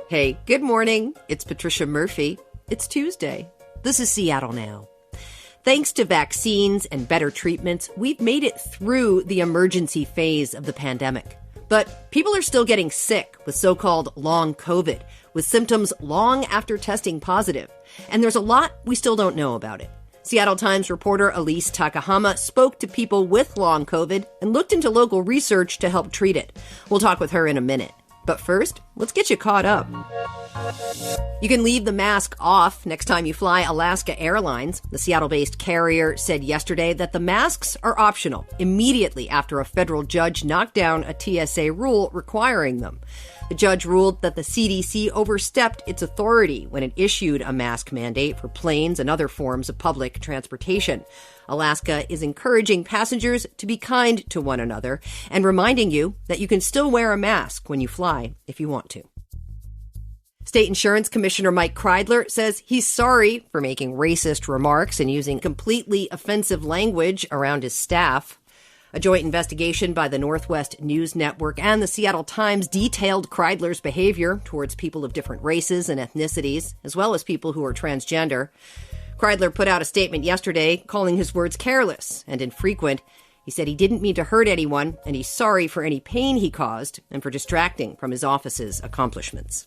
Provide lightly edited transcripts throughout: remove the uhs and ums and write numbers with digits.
Hey, good morning. It's Patricia Murphy. It's Tuesday. This is Seattle Now. Thanks to vaccines and better treatments, we've made it through the emergency phase of the pandemic. But people are still getting sick with so-called long COVID, with symptoms long after testing positive. And there's a lot we still don't know about it. Seattle Times reporter Elise Takahama spoke to people with long COVID and looked into local research to help treat it. We'll talk with her in a minute. But first, let's get you caught up. You can leave the mask off next time you fly Alaska Airlines. The Seattle-based carrier said yesterday that the masks are optional immediately after a federal judge knocked down a TSA rule requiring them. The judge ruled that the CDC overstepped its authority when it issued a mask mandate for planes and other forms of public transportation. Alaska is encouraging passengers to be kind to one another and reminding you that you can still wear a mask when you fly if you want to. State Insurance Commissioner Mike Kreidler says he's sorry for making racist remarks and using completely offensive language around his staff. A joint investigation by the Northwest News Network and the Seattle Times detailed Kreidler's behavior towards people of different races and ethnicities, as well as people who are transgender. Kreidler put out a statement yesterday calling his words careless and infrequent. He said he didn't mean to hurt anyone, and he's sorry for any pain he caused and for distracting from his office's accomplishments.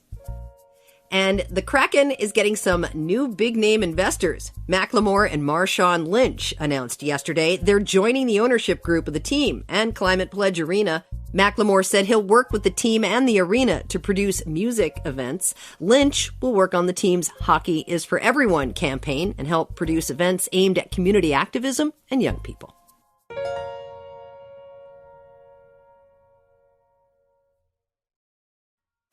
And the Kraken is getting some new big-name investors. Macklemore and Marshawn Lynch announced yesterday they're joining the ownership group of the team and Climate Pledge Arena. Macklemore said he'll work with the team and the arena to produce music events. Lynch will work on the team's Hockey is for Everyone campaign and help produce events aimed at community activism and young people.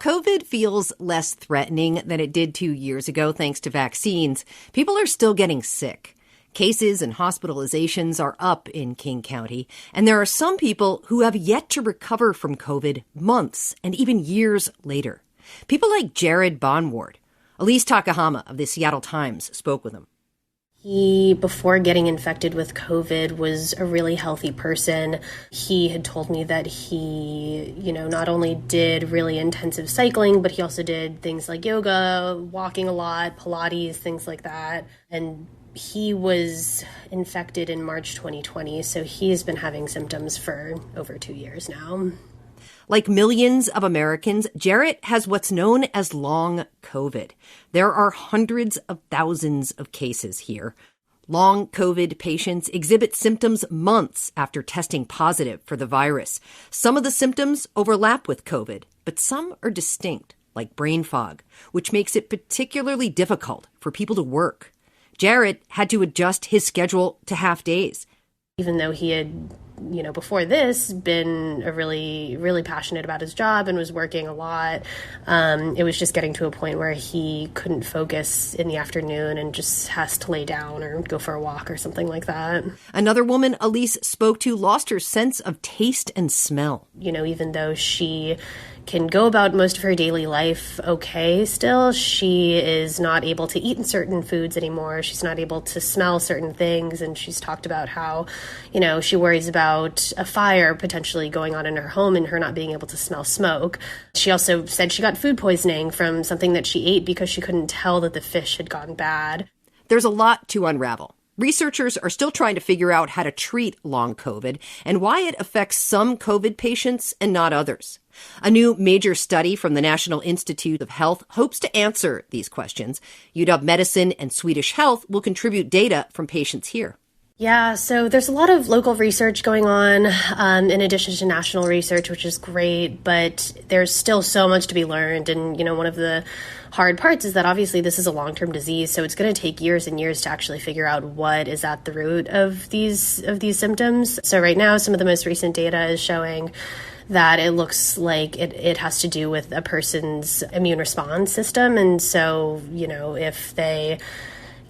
COVID feels less threatening than it did 2 years ago thanks to vaccines. People are still getting sick. Cases and hospitalizations are up in King County, and there are some people who have yet to recover from COVID months and even years later. People like Jared Bonward. Elise Takahama of the Seattle Times spoke with him. He, before getting infected with COVID, was a really healthy person. He had told me that he, not only did really intensive cycling, but he also did things like yoga, walking a lot, Pilates, things like that. And he was infected in March 2020, so he's been having symptoms for over 2 years now. Like millions of Americans, Jarrett has what's known as long COVID. There are hundreds of thousands of cases here. Long COVID patients exhibit symptoms months after testing positive for the virus. Some of the symptoms overlap with COVID, but some are distinct, like brain fog, which makes it particularly difficult for people to work. Jarrett had to adjust his schedule to half days. Even though he had, before this, been really, really passionate about his job and was working a lot, it was just getting to a point where he couldn't focus in the afternoon and just has to lay down or go for a walk or something like that. Another woman Elise spoke to lost her sense of taste and smell. Even though she can go about most of her daily life okay still, she is not able to eat certain foods anymore. She's not able to smell certain things, and she's talked about how, she worries about a fire potentially going on in her home and her not being able to smell smoke. She also said she got food poisoning from something that she ate because she couldn't tell that the fish had gone bad. There's a lot to unravel. Researchers are still trying to figure out how to treat long COVID and why it affects some COVID patients and not others. A new major study from the National Institute of Health hopes to answer these questions. UW Medicine and Swedish Health will contribute data from patients here. Yeah, so there's a lot of local research going on in addition to national research, which is great, but there's still so much to be learned. And, one of the hard parts is that obviously this is a long-term disease, so it's going to take years and years to actually figure out what is at the root of these symptoms. So right now, some of the most recent data is showing that it looks like it has to do with a person's immune response system. And so, if they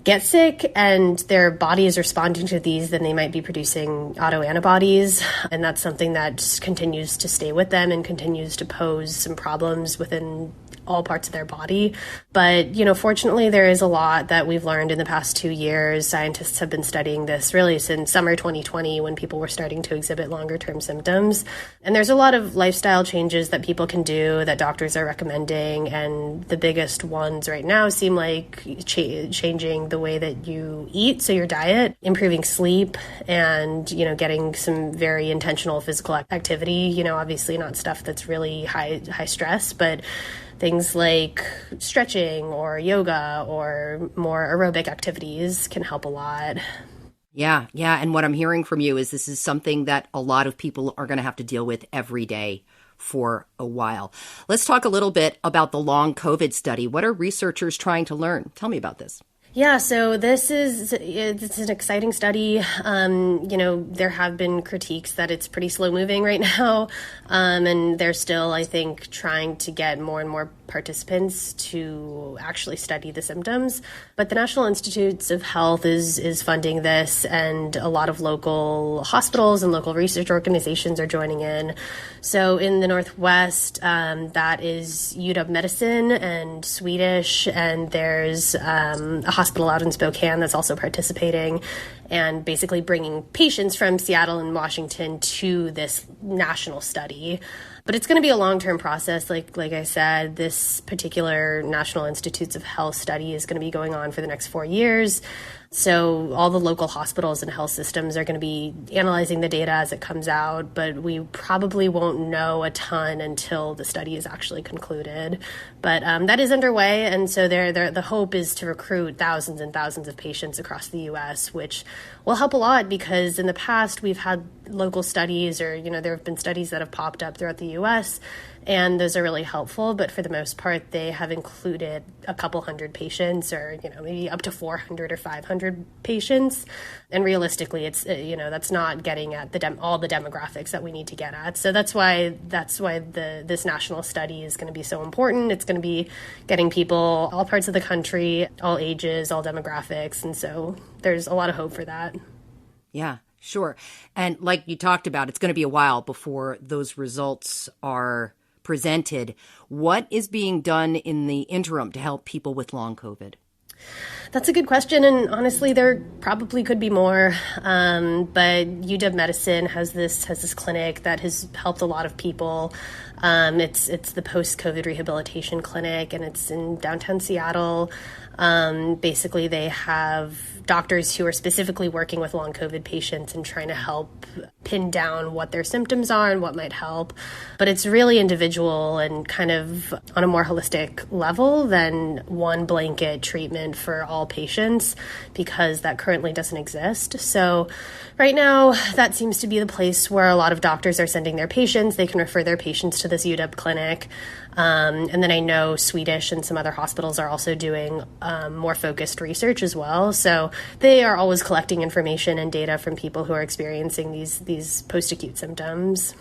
get sick and their body is responding to these, then they might be producing autoantibodies. And that's something that just continues to stay with them and continues to pose some problems within all parts of their body. But, fortunately, there is a lot that we've learned in the past 2 years. Scientists have been studying this really since summer 2020 when people were starting to exhibit longer term symptoms. And there's a lot of lifestyle changes that people can do that doctors are recommending. And the biggest ones right now seem like changing the way that you eat, so your diet, improving sleep, and, getting some very intentional physical activity, obviously not stuff that's really high stress, but things like stretching or yoga or more aerobic activities can help a lot. Yeah. And what I'm hearing from you is this is something that a lot of people are going to have to deal with every day for a while. Let's talk a little bit about the long COVID study. What are researchers trying to learn? Tell me about this. Yeah, so it's an exciting study. There have been critiques that it's pretty slow moving right now. And they're still, I think, trying to get more and more participants to actually study the symptoms. But the National Institutes of Health is funding this, and a lot of local hospitals and local research organizations are joining in. So in the Northwest, that is UW Medicine and Swedish, and there's a hospital out in Spokane that's also participating and basically bringing patients from Seattle and Washington to this national study. But it's going to be a long-term process. Like I said, this particular National Institutes of Health study is going to be going on for the next 4 years. So all the local hospitals and health systems are going to be analyzing the data as it comes out, but we probably won't know a ton until the study is actually concluded. But that is underway, and so the hope is to recruit thousands and thousands of patients across the U.S., which will help a lot because in the past we've had local studies or, there have been studies that have popped up throughout the U.S., and those are really helpful, but for the most part, they have included a couple hundred patients or, maybe up to 400 or 500 patients. And realistically, it's, that's not getting at all the demographics that we need to get at. So that's why this national study is going to be so important. It's going to be getting people all parts of the country, all ages, all demographics. And so there's a lot of hope for that. Yeah, sure. And like you talked about, it's going to be a while before those results are presented. What is being done in the interim to help people with long COVID? That's a good question, and honestly, there probably could be more. But UW Medicine has this clinic that has helped a lot of people. It's the post-COVID rehabilitation clinic, and it's in downtown Seattle. Basically, they have doctors who are specifically working with long COVID patients and trying to help pin down what their symptoms are and what might help. But it's really individual and kind of on a more holistic level than one blanket treatment for all patients, because that currently doesn't exist. So right now, that seems to be the place where a lot of doctors are sending their patients. They can refer their patients to this UW clinic. And then I know Swedish and some other hospitals are also doing more focused research as well. So they are always collecting information and data from people who are experiencing these post-acute symptoms.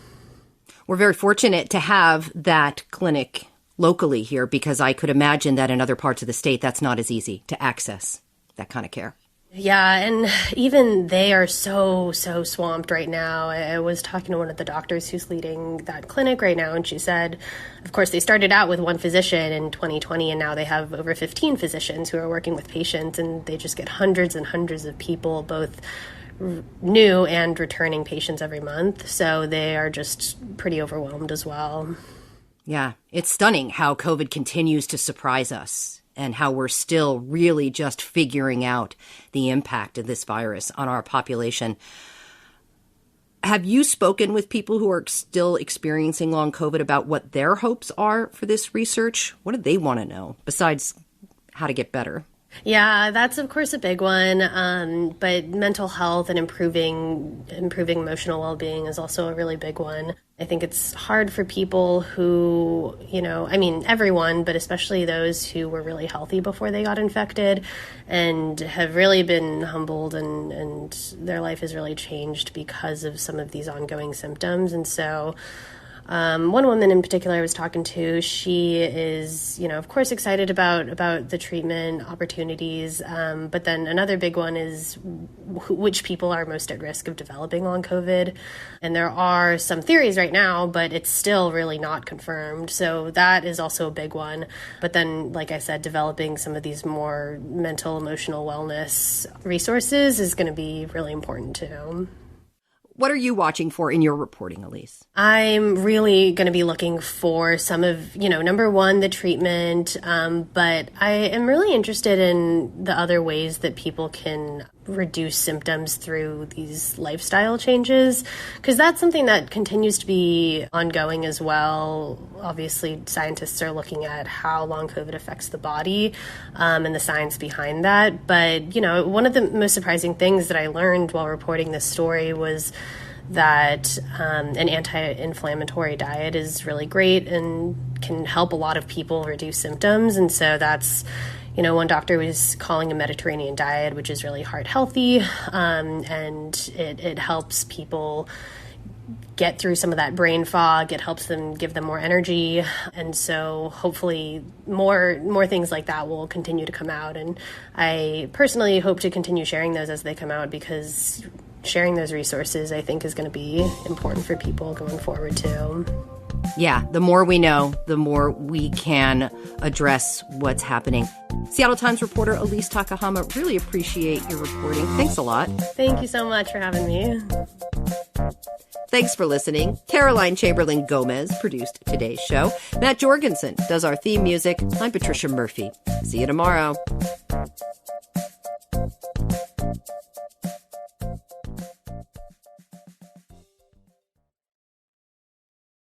We're very fortunate to have that clinic locally here, because I could imagine that in other parts of the state, that's not as easy to access that kind of care. Yeah, and even they are so swamped right now. I was talking to one of the doctors who's leading that clinic right now, and she said, of course, they started out with one physician in 2020, and now they have over 15 physicians who are working with patients, and they just get hundreds and hundreds of people, both new and returning patients every month. So they are just pretty overwhelmed as well. Yeah, it's stunning how COVID continues to surprise us, and how we're still really just figuring out the impact of this virus on our population. Have you spoken with people who are still experiencing long COVID about what their hopes are for this research? What do they want to know besides how to get better? Yeah, that's of course a big one. But mental health and improving emotional well-being is also a really big one. I think it's hard for people who, everyone, but especially those who were really healthy before they got infected and have really been humbled and their life has really changed because of some of these ongoing symptoms. And so One woman in particular I was talking to, she is, of course excited about the treatment opportunities. But then another big one is which people are most at risk of developing long COVID. And there are some theories right now, but it's still really not confirmed. So that is also a big one. But then, like I said, developing some of these more mental, emotional wellness resources is going to be really important too. What are you watching for in your reporting, Elise? I'm really going to be looking for some of, number one, the treatment, but I am really interested in the other ways that people can reduce symptoms through these lifestyle changes, because that's something that continues to be ongoing as well. Obviously, scientists are looking at how long COVID affects the body and the science behind that. But, one of the most surprising things that I learned while reporting this story was that an anti-inflammatory diet is really great and can help a lot of people reduce symptoms. And so that's, one doctor was calling a Mediterranean diet, which is really heart healthy, and it helps people get through some of that brain fog. It helps them, give them more energy. And so hopefully more things like that will continue to come out. And I personally hope to continue sharing those as they come out, because sharing those resources, I think, is going to be important for people going forward too. Yeah, the more we know, the more we can address what's happening. Seattle Times reporter Elise Takahama, really appreciate your reporting. Thanks a lot. Thank you so much for having me. Thanks for listening. Caroline Chamberlain Gomez produced today's show. Matt Jorgensen does our theme music. I'm Patricia Murphy. See you tomorrow.